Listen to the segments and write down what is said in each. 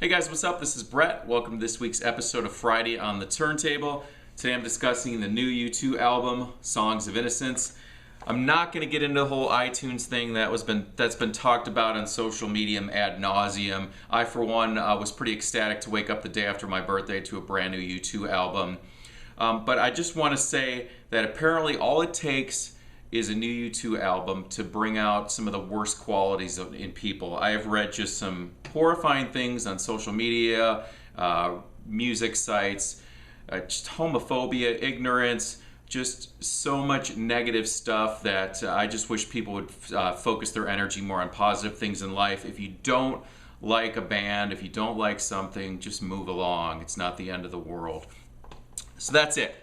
Hey guys, what's up? This is Brett. Welcome to this week's episode of Friday on the Turntable. Today I'm discussing the new U2 album, Songs of Innocence. I'm not going to get into the whole iTunes thing that's been talked about on social media ad nauseum. I, for one, was pretty ecstatic to wake up the day after my birthday to a brand new U2 album. But I just want to say that apparently all it takes is a new U2 album to bring out some of the worst qualities in people. I have read just some horrifying things on social media, music sites, just homophobia, ignorance, just so much negative stuff that I just wish people would focus their energy more on positive things in life. If you don't like a band, if you don't like something, just move along. It's not the end of the world. So that's it.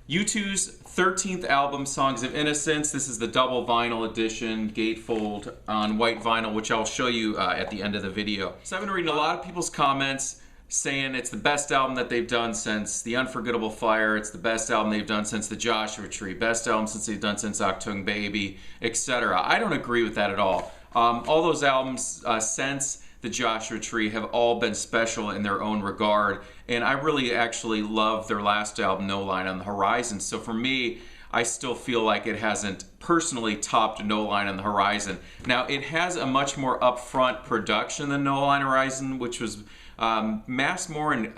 U2's 13th album, Songs of Innocence. This is the double vinyl edition, gatefold on white vinyl, which I'll show you at the end of the video. So I've been reading a lot of people's comments saying it's the best album that they've done since The Unforgettable Fire. It's the best album they've done since The Joshua Tree. Best album since they've done since Achtung Baby, etc. I don't agree with that at all. All those albums since The Joshua Tree have all been special in their own regard, and I really actually love their last album, No Line on the Horizon. So for me, I still feel like it hasn't personally topped No Line on the Horizon. Now, it has a much more upfront production than No Line on the Horizon, which was masked more in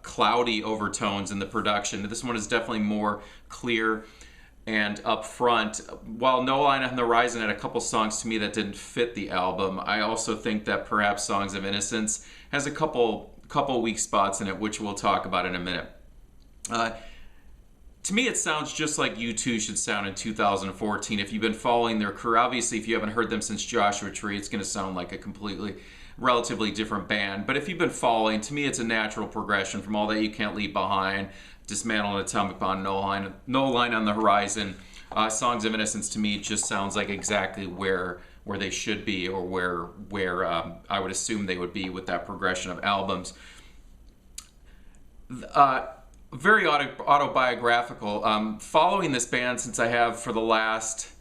cloudy overtones in the production. This one is definitely more clear and up front. While No Line on the Horizon had a couple songs to me that didn't fit the album, I also think that perhaps Songs of Innocence has a couple weak spots in it, which we'll talk about in a minute. To me, it sounds just like U2 should sound in 2014. If you've been following their career, obviously if you haven't heard them since Joshua Tree, it's going to sound like a relatively different band. But if you've been following, to me it's a natural progression from All That You Can't Leave Behind, Dismantle an Atomic Bomb, No Line on the Horizon. Songs of Innocence to me just sounds like exactly where they should be, or where I would assume they would be with that progression of albums. Very autobiographical. Following this band since I have for the last,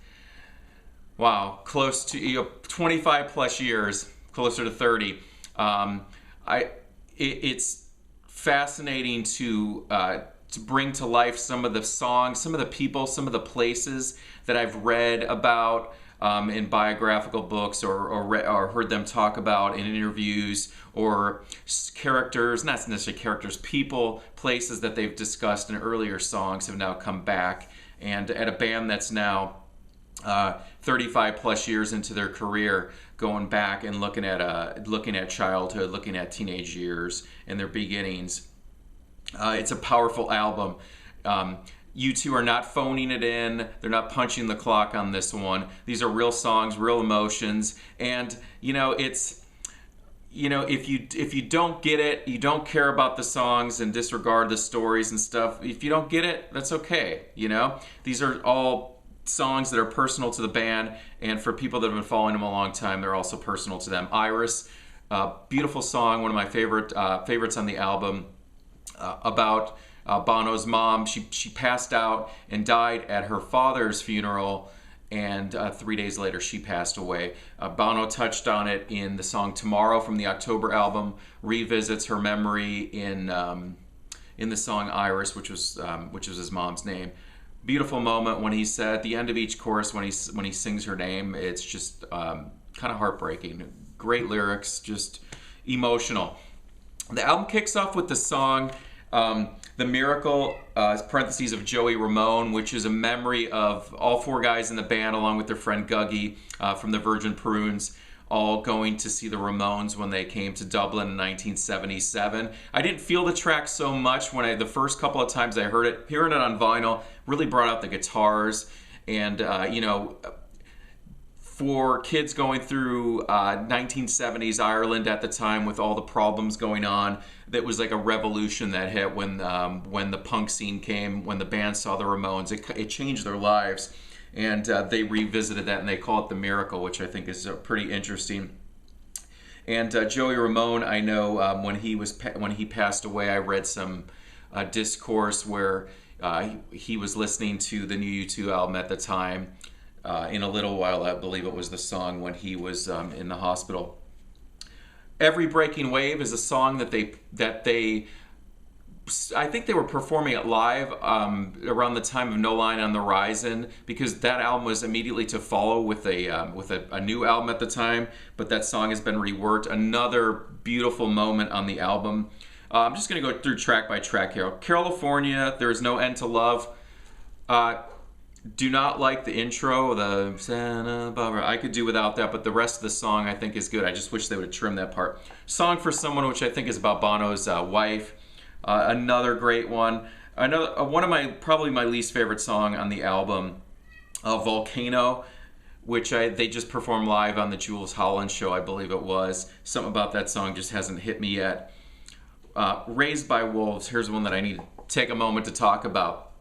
close to 25 plus years, closer to 30. It's fascinating to bring to life some of the songs, some of the people, some of the places that I've read about in biographical books or heard them talk about in interviews, or characters, not necessarily characters, people, places that they've discussed in earlier songs have now come back. And at a band that's now 35 plus years into their career, going back and looking at childhood, looking at teenage years and their beginnings. It's a powerful album. U2 are not phoning it in. They're not punching the clock on this one. These are real songs, real emotions, and if you don't get it, you don't care about the songs and disregard the stories and stuff. If you don't get it, that's okay. These are all songs that are personal to the band, and for people that have been following them a long time, they're also personal to them. Iris, beautiful song, one of my favorites on the album, about Bono's mom. She passed out and died at her father's funeral, and 3 days later she passed away. Bono touched on it in the song Tomorrow from the October album, revisits her memory in the song Iris, which was his mom's name. Beautiful moment when he said at the end of each chorus, when he sings her name, it's just kind of heartbreaking. Great lyrics, just emotional. The album kicks off with the song The Miracle, parentheses, of Joey Ramone, which is a memory of all four guys in the band, along with their friend Guggy from the Virgin Prunes, all going to see the Ramones when they came to Dublin in 1977. I didn't feel the track so much when the first couple of times I heard it. Hearing it on vinyl really brought out the guitars, and for kids going through 1970s Ireland at the time with all the problems going on, that was like a revolution that hit when the punk scene came, when the band saw the Ramones. It changed their lives, and they revisited that, and they call it The Miracle, which I think is pretty interesting. And Joey Ramone, I know when he passed away, I read some discourse where he was listening to the new U2 album at the time. In a little while, I believe it was the song when he was in the hospital. Every Breaking Wave is a song that they I think they were performing it live around the time of No Line on the Horizon, because that album was immediately to follow with a new album at the time, but that song has been reworked. Another beautiful moment on the album. I'm just going to go through track by track here. California, There Is No End to Love. Do not like the intro, the Santa Barbara. I could do without that, but the rest of the song I think is good. I just wish they would have trimmed that part. Song for Someone, which I think is about Bono's wife. Another great one. Another one of probably my least favorite song on the album, Volcano, which they just performed live on the Jules Holland show, I believe it was. Something about that song just hasn't hit me yet. Raised by Wolves. Here's one that I need to take a moment to talk about.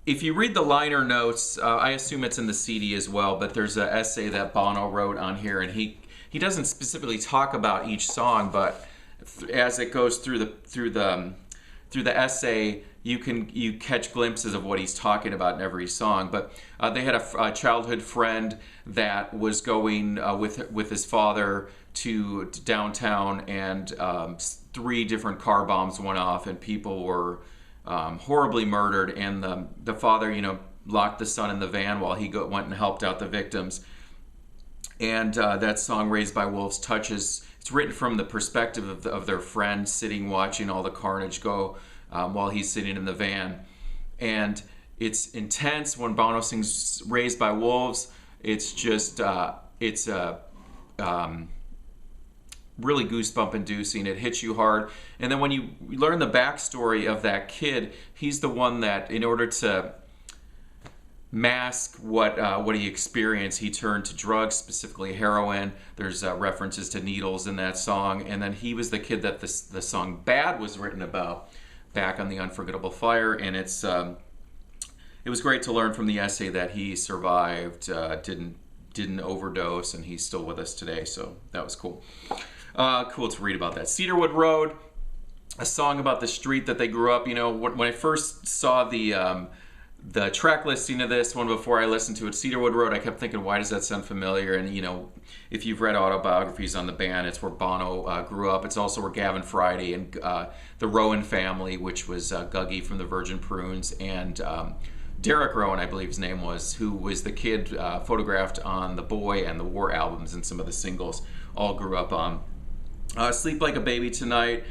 If you read the liner notes, I assume it's in the CD as well, but there's an essay that Bono wrote on here, and he doesn't specifically talk about each song, but as it goes through the essay, you catch glimpses of what he's talking about in every song. But they had a childhood friend that was going with his father to downtown, and 3 different car bombs went off, and people were horribly murdered. And the father, locked the son in the van while he went and helped out the victims. And that song, Raised by Wolves, touches. It's written from the perspective of their friend sitting watching all the carnage go while he's sitting in the van. And it's intense. When Bono sings Raised by Wolves, it's just, it's really goosebump inducing. It hits you hard. And then when you learn the backstory of that kid, he's the one that, in order to mask what he experienced, he turned to drugs, specifically heroin. There's references to needles in that song. And then he was the kid that the song Bad was written about, back on the Unforgettable Fire. And it was great to learn from the essay that he survived, didn't overdose, and he's still with us today. So that was cool. Cool to read about that. Cedarwood Road, a song about the street that they grew up. When I first saw the track listing of this one before I listened to it, Cedarwood Road, I kept thinking, why does that sound familiar? And if you've read autobiographies on the band, it's where Bono grew up. It's also where Gavin Friday and the Rowan family, which was Guggy from the Virgin Prunes, and Derek Rowan, I believe his name was, who was the kid photographed on the Boy and the War albums, and some of the singles all grew up on. Sleep Like a Baby Tonight.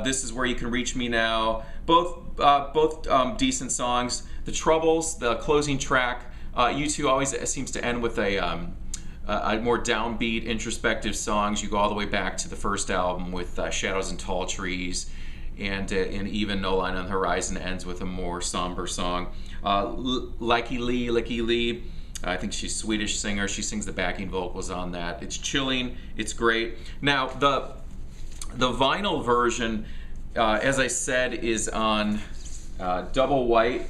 This Is Where You Can Reach Me Now. Both decent songs. The Troubles, the closing track, U2 always seems to end with a more downbeat, introspective songs. You go all the way back to the first album with Shadows and Tall Trees, and even No Line on the Horizon ends with a more somber song. Licky Lee, I think she's a Swedish singer. She sings the backing vocals on that. It's chilling. It's great. Now, the vinyl version, as I said, is on double white.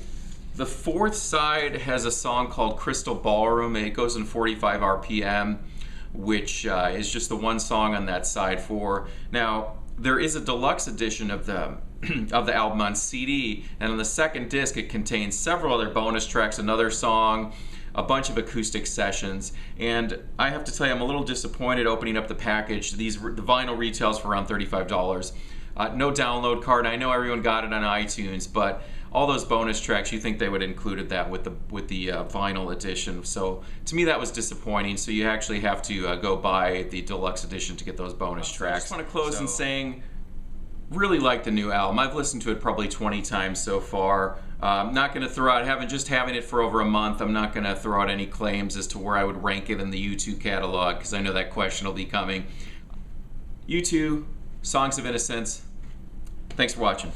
The 4th side has a song called Crystal Ballroom. It goes in 45 RPM, which is just the one song on that side 4. Now, there is a deluxe edition of the album on CD, and on the second disc it contains several other bonus tracks, another song, a bunch of acoustic sessions. And I have to tell you, I'm a little disappointed opening up the package. The vinyl retails for around $35. No download card. I know everyone got it on iTunes, but all those bonus tracks, you think they would have included that with the vinyl edition. So to me, that was disappointing. So you actually have to go buy the deluxe edition to get those bonus tracks. I just want to close in saying, really like the new album. I've listened to it probably 20 times so far. I'm not going to throw out, having it for over a month, I'm not going to throw out any claims as to where I would rank it in the U2 catalog, because I know that question will be coming. U2, Songs of Innocence. Thanks for watching.